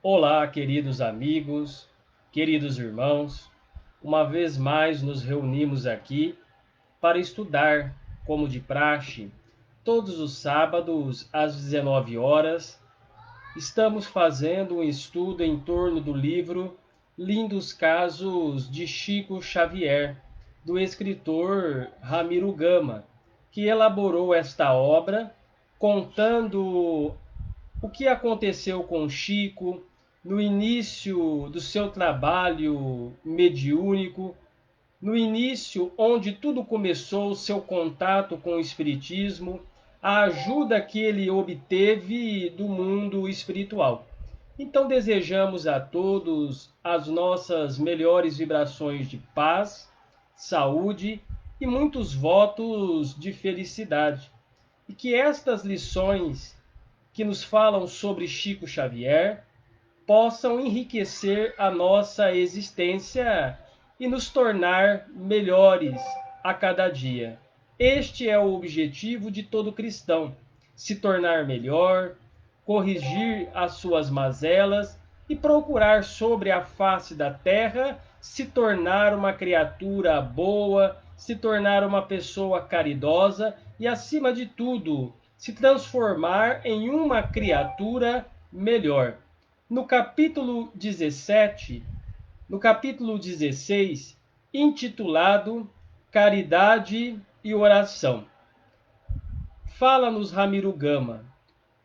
Olá, queridos amigos, queridos irmãos. Uma vez mais nos reunimos aqui para estudar, como de praxe, todos os sábados às 19 horas. Estamos fazendo um estudo em torno do livro Lindos Casos de Chico Xavier, do escritor Ramiro Gama, que elaborou esta obra contando o que aconteceu com Chico no início do seu trabalho mediúnico, no início onde tudo começou, o seu contato com o espiritismo, a ajuda que ele obteve do mundo espiritual. Então desejamos a todos as nossas melhores vibrações de paz, saúde e muitos votos de felicidade. E que estas lições que nos falam sobre Chico Xavier possam enriquecer a nossa existência e nos tornar melhores a cada dia. Este é o objetivo de todo cristão: se tornar melhor, corrigir as suas mazelas e procurar sobre a face da terra se tornar uma criatura boa, se tornar uma pessoa caridosa e, acima de tudo, se transformar em uma criatura melhor. No capítulo 17, no capítulo 16, intitulado Caridade e Oração, fala-nos Ramiro Gama.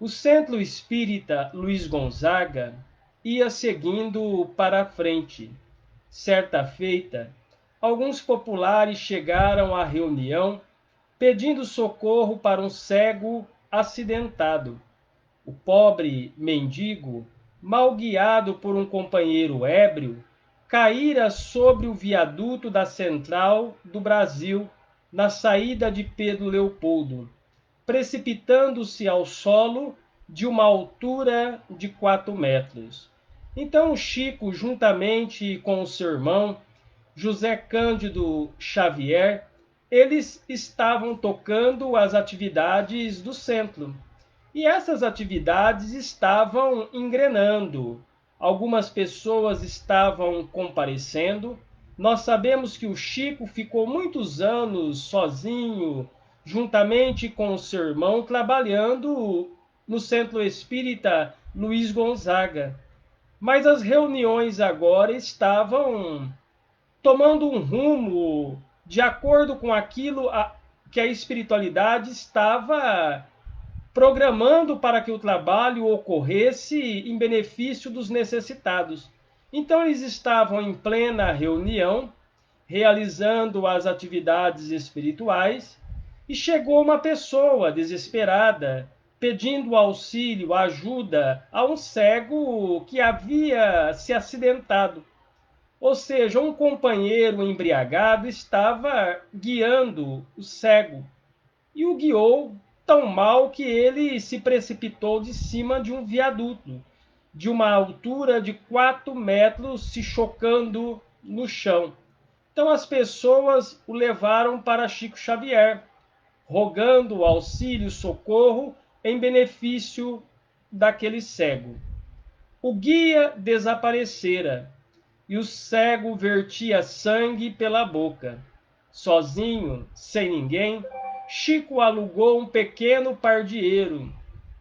O Centro Espírita Luiz Gonzaga ia seguindo para a frente. Certa feita, alguns populares chegaram à reunião pedindo socorro para um cego acidentado. O pobre mendigo, mal guiado por um companheiro ébrio, caíra sobre o viaduto da Central do Brasil, na saída de Pedro Leopoldo, precipitando-se ao solo de uma altura de 4 metros. Então Chico, juntamente com o seu irmão, José Cândido Xavier, eles estavam tocando as atividades do centro. E essas atividades estavam engrenando. Algumas pessoas estavam comparecendo. Nós sabemos que o Chico ficou muitos anos sozinho, juntamente com o seu irmão, trabalhando no Centro Espírita Luiz Gonzaga. Mas as reuniões agora estavam tomando um rumo de acordo com aquilo que a espiritualidade estava programando para que o trabalho ocorresse em benefício dos necessitados. Então eles estavam em plena reunião, realizando as atividades espirituais, e chegou uma pessoa desesperada, pedindo auxílio, ajuda a um cego que havia se acidentado. Ou seja, um companheiro embriagado estava guiando o cego e o guiou tão mal que ele se precipitou de cima de um viaduto, de uma altura de 4 metros, se chocando no chão. Então as pessoas o levaram para Chico Xavier, rogando auxílio, socorro em benefício daquele cego. O guia desaparecera e o cego vertia sangue pela boca. Sozinho, sem ninguém, Chico alugou um pequeno pardieiro,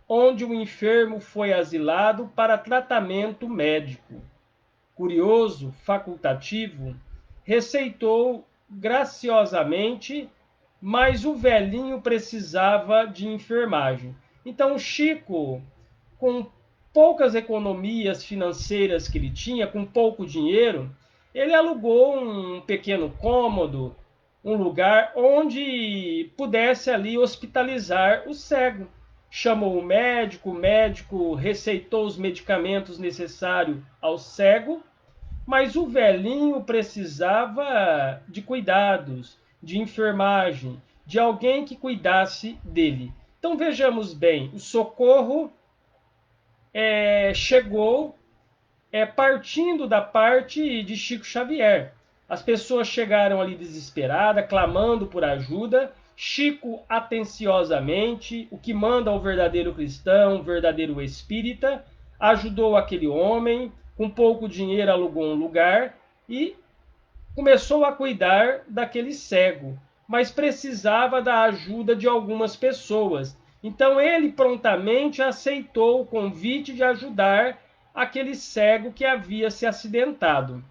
onde o enfermo foi asilado para tratamento médico. Curioso, facultativo, receitou graciosamente, mas o velhinho precisava de enfermagem. Então Chico, com poucas economias financeiras que ele tinha, com pouco dinheiro, ele alugou um pequeno cômodo, um lugar onde pudesse ali hospitalizar o cego. Chamou o médico receitou os medicamentos necessários ao cego, mas o velhinho precisava de cuidados, de enfermagem, de alguém que cuidasse dele. Então vejamos bem, o socorro chegou partindo da parte de Chico Xavier. As pessoas chegaram ali desesperadas, clamando por ajuda. Chico, atenciosamente, o que manda ao verdadeiro cristão, o verdadeiro espírita, ajudou aquele homem, com pouco dinheiro alugou um lugar e começou a cuidar daquele cego, mas precisava da ajuda de algumas pessoas. Então ele prontamente aceitou o convite de ajudar aquele cego que havia se acidentado.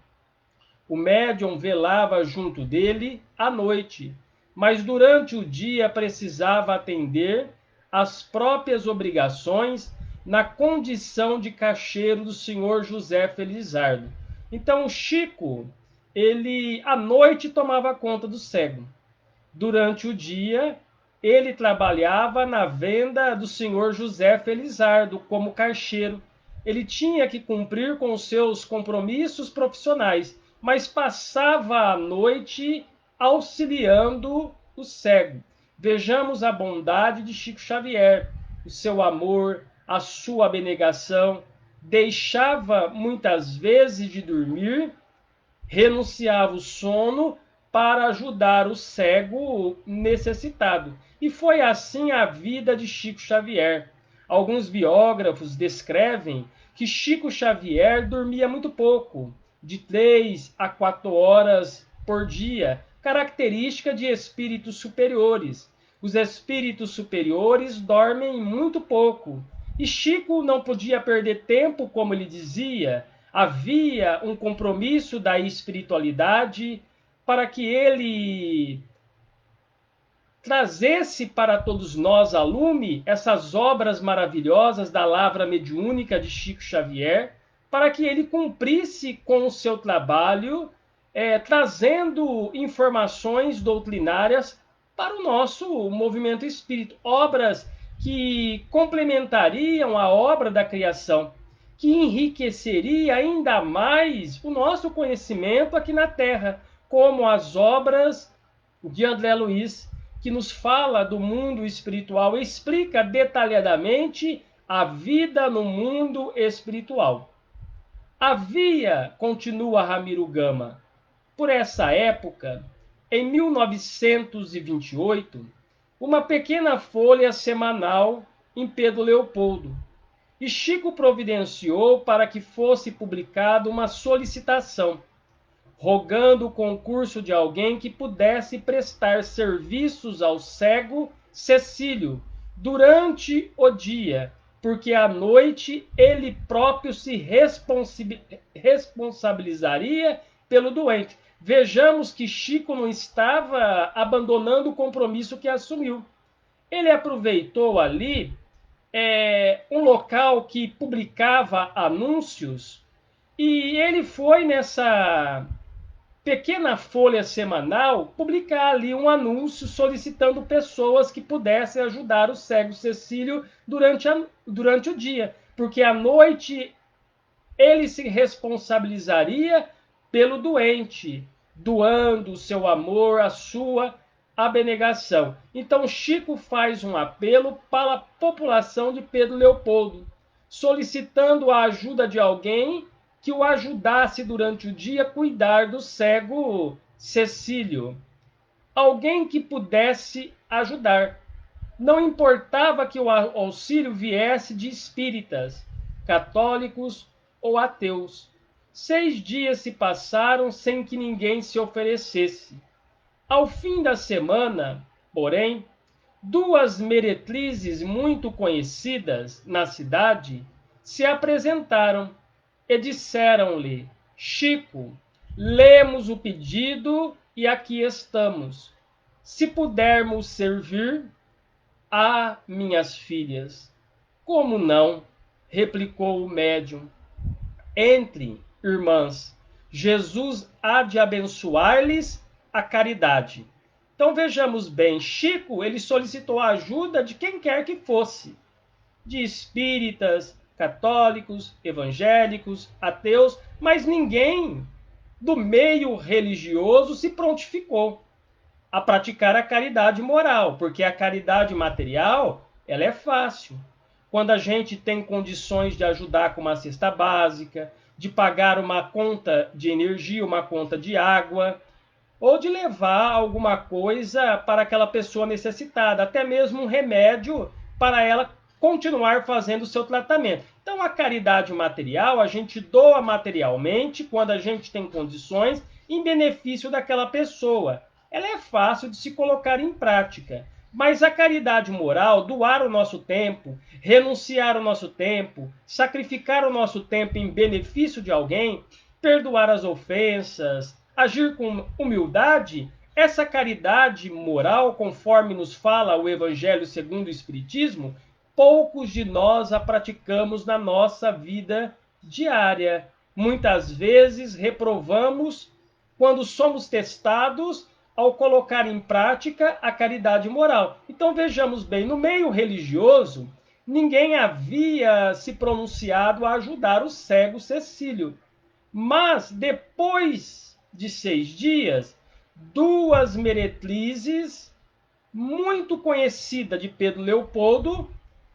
O médium velava junto dele à noite, mas durante o dia precisava atender às próprias obrigações na condição de caixeiro do senhor José Felizardo. Então, o Chico, ele à noite tomava conta do cego. Durante o dia, ele trabalhava na venda do senhor José Felizardo como caixeiro. Ele tinha que cumprir com os seus compromissos profissionais, mas passava a noite auxiliando o cego. Vejamos a bondade de Chico Xavier, o seu amor, a sua abnegação. Deixava muitas vezes de dormir, renunciava o sono para ajudar o cego necessitado. E foi assim a vida de Chico Xavier. Alguns biógrafos descrevem que Chico Xavier dormia muito pouco, de 3 a 4 horas por dia, característica de espíritos superiores. Os espíritos superiores dormem muito pouco. E Chico não podia perder tempo, como ele dizia. Havia um compromisso da espiritualidade para que ele trazesse para todos nós a lume essas obras maravilhosas da lavra mediúnica de Chico Xavier, para que ele cumprisse com o seu trabalho, trazendo informações doutrinárias para o nosso movimento espírita, obras que complementariam a obra da criação, que enriqueceria ainda mais o nosso conhecimento aqui na Terra, como as obras de André Luiz, que nos fala do mundo espiritual, explica detalhadamente a vida no mundo espiritual. Havia, continua Ramiro Gama, por essa época, em 1928, uma pequena folha semanal em Pedro Leopoldo, e Chico providenciou para que fosse publicada uma solicitação, rogando o concurso de alguém que pudesse prestar serviços ao cego Cecílio durante o dia, porque à noite ele próprio se responsabilizaria pelo doente. Vejamos que Chico não estava abandonando o compromisso que assumiu. Ele aproveitou ali um local que publicava anúncios e ele foi nessa pequena folha semanal publicar ali um anúncio solicitando pessoas que pudessem ajudar o cego Cecílio durante o dia, porque à noite ele se responsabilizaria pelo doente, doando o seu amor, a sua abnegação. Então Chico faz um apelo para a população de Pedro Leopoldo, solicitando a ajuda de alguém que o ajudasse durante o dia a cuidar do cego Cecílio. Alguém que pudesse ajudar. Não importava que o auxílio viesse de espíritas, católicos ou ateus. 6 dias se passaram sem que ninguém se oferecesse. Ao fim da semana, porém, 2 meretrizes muito conhecidas na cidade se apresentaram e disseram-lhe: Chico, lemos o pedido e aqui estamos. Se pudermos servir, minhas filhas. Como não? Replicou o médium. Entre, irmãs, Jesus há de abençoar-lhes a caridade. Então vejamos bem, Chico ele solicitou a ajuda de quem quer que fosse, de espíritas, católicos, evangélicos, ateus, mas ninguém do meio religioso se prontificou a praticar a caridade moral, porque a caridade material ela é fácil. Quando a gente tem condições de ajudar com uma cesta básica, de pagar uma conta de energia, uma conta de água, ou de levar alguma coisa para aquela pessoa necessitada, até mesmo um remédio para ela continuar fazendo o seu tratamento. Então, a caridade material, a gente doa materialmente, quando a gente tem condições, em benefício daquela pessoa. Ela é fácil de se colocar em prática. Mas a caridade moral, doar o nosso tempo, renunciar o nosso tempo, sacrificar o nosso tempo em benefício de alguém, perdoar as ofensas, agir com humildade, essa caridade moral, conforme nos fala o Evangelho segundo o Espiritismo, poucos de nós a praticamos na nossa vida diária. Muitas vezes reprovamos quando somos testados ao colocar em prática a caridade moral. Então vejamos bem, no meio religioso, ninguém havia se pronunciado a ajudar o cego Cecílio. Mas depois de 6 dias, duas meretrizes muito conhecidas de Pedro Leopoldo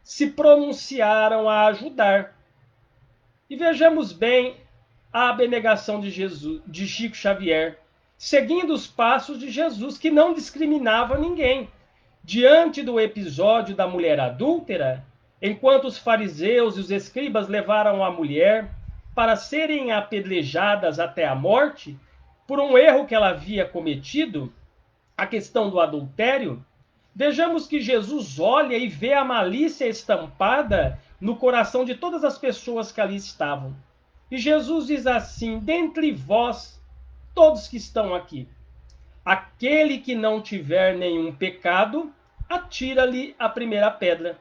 se pronunciaram a ajudar. E vejamos bem a abnegação de Jesus, de Chico Xavier, seguindo os passos de Jesus, que não discriminava ninguém. Diante do episódio da mulher adúltera, enquanto os fariseus e os escribas levaram a mulher para serem apedrejadas até a morte, por um erro que ela havia cometido, a questão do adultério, vejamos que Jesus olha e vê a malícia estampada no coração de todas as pessoas que ali estavam. E Jesus diz assim: dentre vós, todos que estão aqui, aquele que não tiver nenhum pecado, atira-lhe a primeira pedra.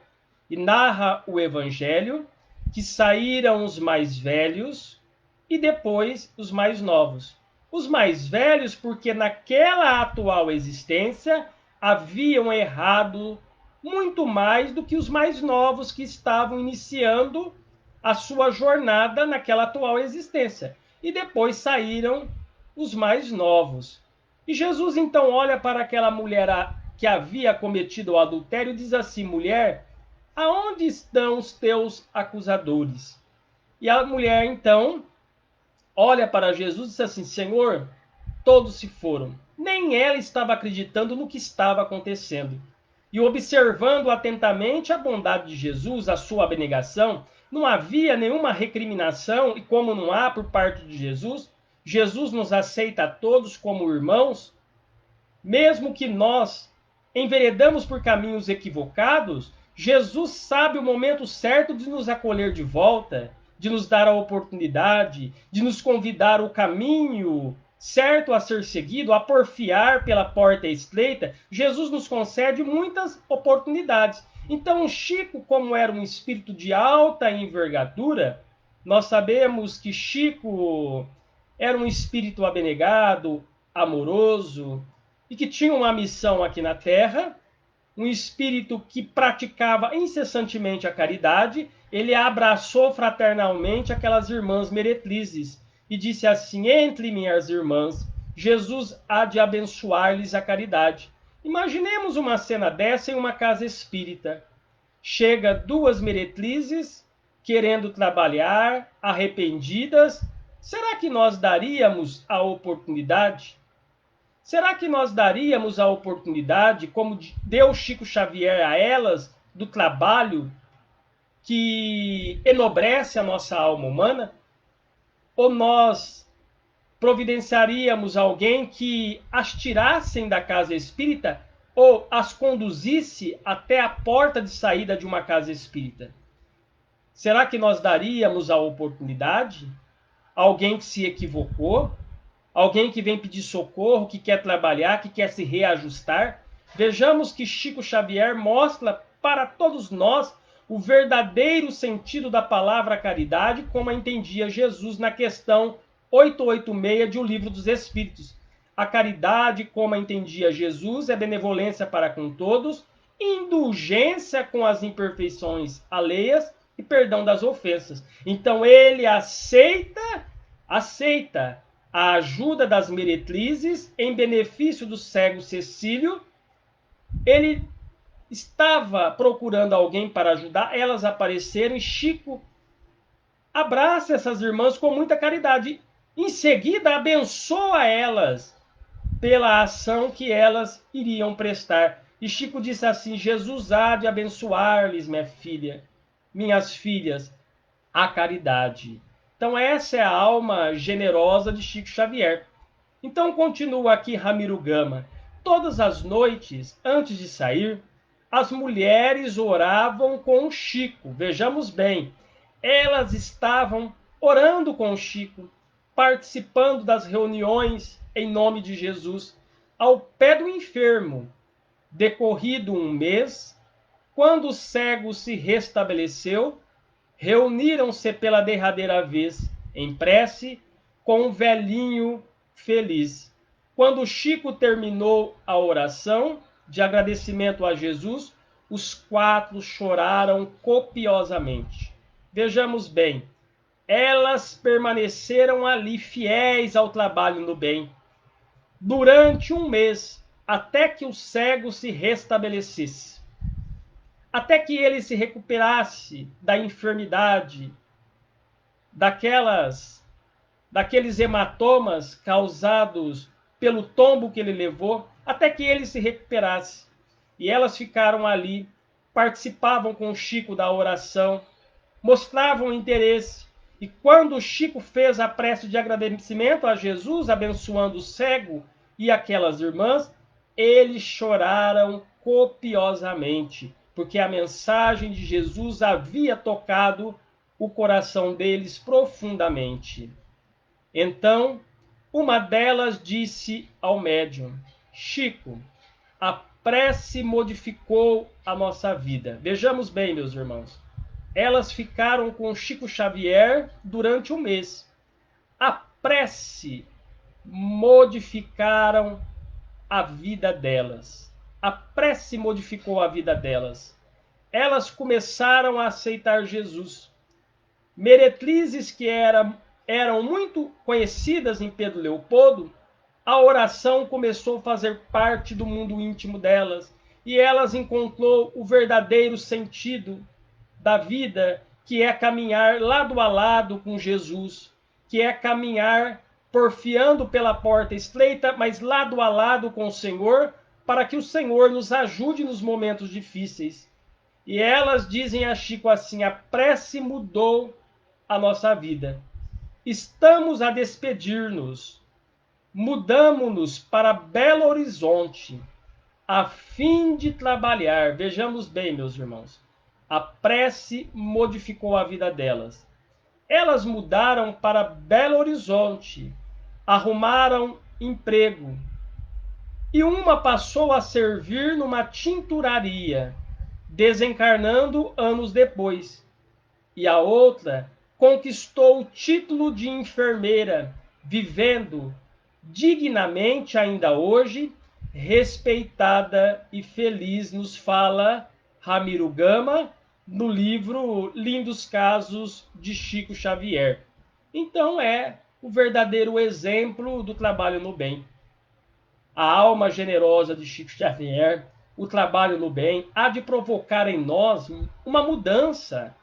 E narra o Evangelho que saíram os mais velhos e depois os mais novos. Os mais velhos, porque naquela atual existência haviam errado muito mais do que os mais novos que estavam iniciando a sua jornada naquela atual existência. E depois saíram os mais novos. E Jesus então olha para aquela mulher que havia cometido o adultério e diz assim: mulher, aonde estão os teus acusadores? E a mulher então olha para Jesus e diz assim: Senhor, todos se foram. Nem ela estava acreditando no que estava acontecendo. E observando atentamente a bondade de Jesus, a sua abnegação, não havia nenhuma recriminação, e como não há por parte de Jesus, Jesus nos aceita a todos como irmãos, mesmo que nós enveredamos por caminhos equivocados, Jesus sabe o momento certo de nos acolher de volta, de nos dar a oportunidade, de nos convidar o caminho certo a ser seguido, a porfiar pela porta estreita. Jesus nos concede muitas oportunidades. Então, Chico, como era um espírito de alta envergadura, nós sabemos que Chico era um espírito abnegado, amoroso, e que tinha uma missão aqui na Terra, um espírito que praticava incessantemente a caridade. Ele abraçou fraternalmente aquelas irmãs meretrizes e disse assim: entre minhas irmãs, Jesus há de abençoar-lhes a caridade. Imaginemos uma cena dessa em uma casa espírita. Chega duas meretrizes querendo trabalhar, arrependidas. Será que nós daríamos a oportunidade? Será que nós daríamos a oportunidade, como deu Chico Xavier a elas, do trabalho que enobrece a nossa alma humana? Ou nós providenciaríamos alguém que as tirassem da casa espírita ou as conduzisse até a porta de saída de uma casa espírita? Será que nós daríamos a oportunidade? Alguém que se equivocou? Alguém que vem pedir socorro, que quer trabalhar, que quer se reajustar? Vejamos que Chico Xavier mostra para todos nós o verdadeiro sentido da palavra caridade, como a entendia Jesus na questão 886 de O Livro dos Espíritos. A caridade, como a entendia Jesus, é benevolência para com todos, indulgência com as imperfeições alheias e perdão das ofensas. Então ele aceita a ajuda das meretrizes em benefício do cego Cecílio. Ele estava procurando alguém para ajudar, elas apareceram e Chico abraça essas irmãs com muita caridade. Em seguida, abençoa elas pela ação que elas iriam prestar. E Chico disse assim: Jesus há de abençoar-lhes, minha filha, minhas filhas, a caridade. Então essa é a alma generosa de Chico Xavier. Então continua aqui Ramiro Gama. Todas as noites, antes de sair, as mulheres oravam com o Chico. Vejamos bem, elas estavam orando com o Chico, participando das reuniões em nome de Jesus, ao pé do enfermo. Decorrido um mês, quando o cego se restabeleceu, reuniram-se pela derradeira vez em prece com um velhinho feliz. Quando Chico terminou a oração de agradecimento a Jesus, os quatro choraram copiosamente. Vejamos bem, elas permaneceram ali fiéis ao trabalho no bem durante um mês, até que o cego se restabelecesse, até que ele se recuperasse da enfermidade, daqueles hematomas causados pelo tombo que ele levou, até que ele se recuperasse. E elas ficaram ali, participavam com o Chico da oração, mostravam interesse. E quando o Chico fez a prece de agradecimento a Jesus, abençoando o cego e aquelas irmãs, eles choraram copiosamente, porque a mensagem de Jesus havia tocado o coração deles profundamente. Então, uma delas disse ao médium: Chico, a prece modificou a nossa vida. Vejamos bem, meus irmãos. Elas ficaram com Chico Xavier durante um mês. A prece modificaram a vida delas. A prece modificou a vida delas. Elas começaram a aceitar Jesus. Meretrises que eram muito conhecidas em Pedro Leopoldo, a oração começou a fazer parte do mundo íntimo delas, e elas encontrou o verdadeiro sentido da vida, que é caminhar lado a lado com Jesus, que é caminhar porfiando pela porta estreita, mas lado a lado com o Senhor, para que o Senhor nos ajude nos momentos difíceis. E elas dizem a Chico assim: a prece mudou a nossa vida. Estamos a despedir-nos. Mudamos-nos para Belo Horizonte, a fim de trabalhar. Vejamos bem, meus irmãos. A prece modificou a vida delas. Elas mudaram para Belo Horizonte, arrumaram emprego. E uma passou a servir numa tinturaria, desencarnando anos depois. E a outra conquistou o título de enfermeira, vivendo dignamente ainda hoje, respeitada e feliz, nos fala Ramiro Gama no livro Lindos Casos de Chico Xavier. Então é o verdadeiro exemplo do trabalho no bem. A alma generosa de Chico Xavier, o trabalho no bem, há de provocar em nós uma mudança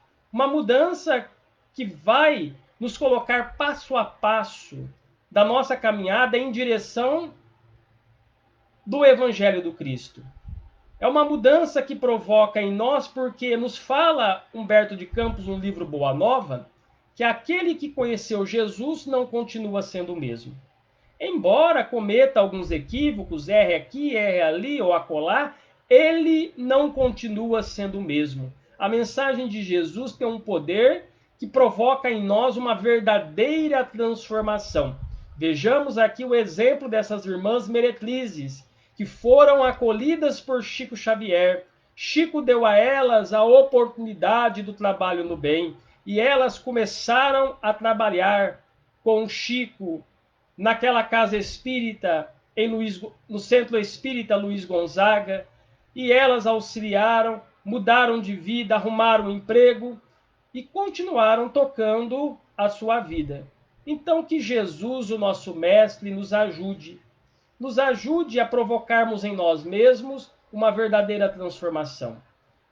que vai nos colocar passo a passo da nossa caminhada em direção do Evangelho do Cristo. É uma mudança que provoca em nós, porque nos fala Humberto de Campos no livro Boa Nova, que aquele que conheceu Jesus não continua sendo o mesmo. Embora cometa alguns equívocos, erre aqui, erre ali ou acolá, ele não continua sendo o mesmo. A mensagem de Jesus tem um poder que provoca em nós uma verdadeira transformação. Vejamos aqui o exemplo dessas irmãs meretrizes, que foram acolhidas por Chico Xavier. Chico deu a elas a oportunidade do trabalho no bem, e elas começaram a trabalhar com Chico naquela casa espírita, no Centro Espírita Luiz Gonzaga, e elas auxiliaram, mudaram de vida, arrumaram um emprego e continuaram tocando a sua vida. Então que Jesus, o nosso Mestre, nos ajude a provocarmos em nós mesmos uma verdadeira transformação,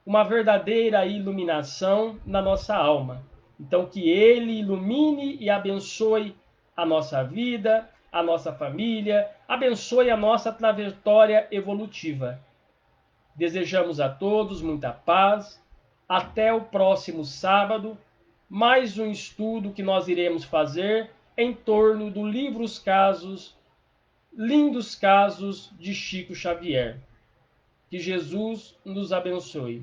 uma verdadeira iluminação na nossa alma. Então que Ele ilumine e abençoe a nossa vida, a nossa família, abençoe a nossa trajetória evolutiva. Desejamos a todos muita paz. Até o próximo sábado, mais um estudo que nós iremos fazer em torno do livro Os Casos, Lindos Casos de Chico Xavier. Que Jesus nos abençoe.